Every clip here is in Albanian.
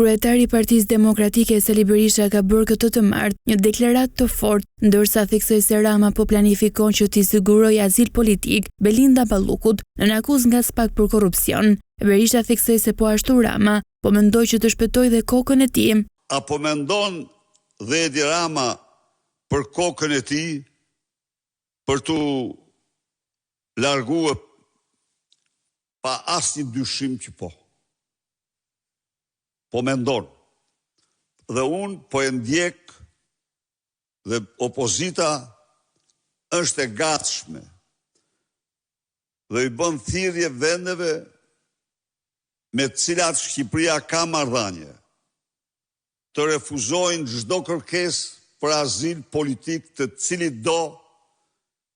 Kryetari i Partisë Demokratike Sali Berisha ka bërë këtë të martë një deklaratë të fortë, ndërsa theksoi se Rama po planifikon që t'i sigurojë azil politik Belinda Ballukut në akuzë nga SPAK për korrupsion. Berisha theksoi se po ashtu Rama po mendoj që të shpëtojë dhe kokën e tij. Apo mendon dhe Edi Rama për kokën e tij për t'u larguar pa asnjë dyshim që po. Po mendon. Dhe unë po e ndjek dhe opozita është e gatshme dhe i bën thirrje vendeve me të cilat Shqipëria ka marrëdhënie të refuzojnë çdo kërkesë për azil politik të cilit do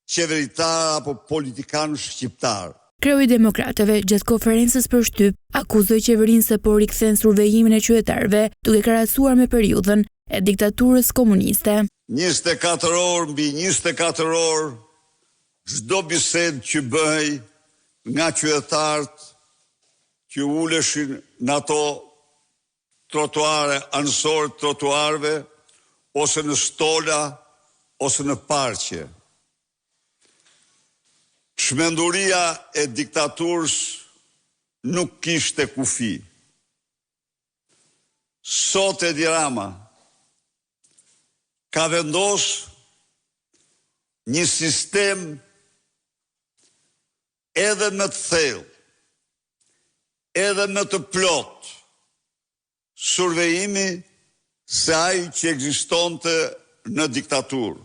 qeveritar apo politikan shqiptar. Kreu i Demokratëve gjatë konferencës për shtyp akuzoi qeverinë se po rikthen survejimin e qytetarëve, duke krahasuar me periudhën e diktaturës komuniste. 24 orë mbi 24 orë çdo bisedë që bëhej nga qytetarët që uleshin në ato trotuare, anësor trotuarve, ose në stola, ose në parqe. Çmenduria e diktaturës nuk kishte kufi. Sot Edi Rama ka vendosur një sistem edhe më të thellë, edhe më të plot, survejimi se ai që ekzistonte në diktaturë.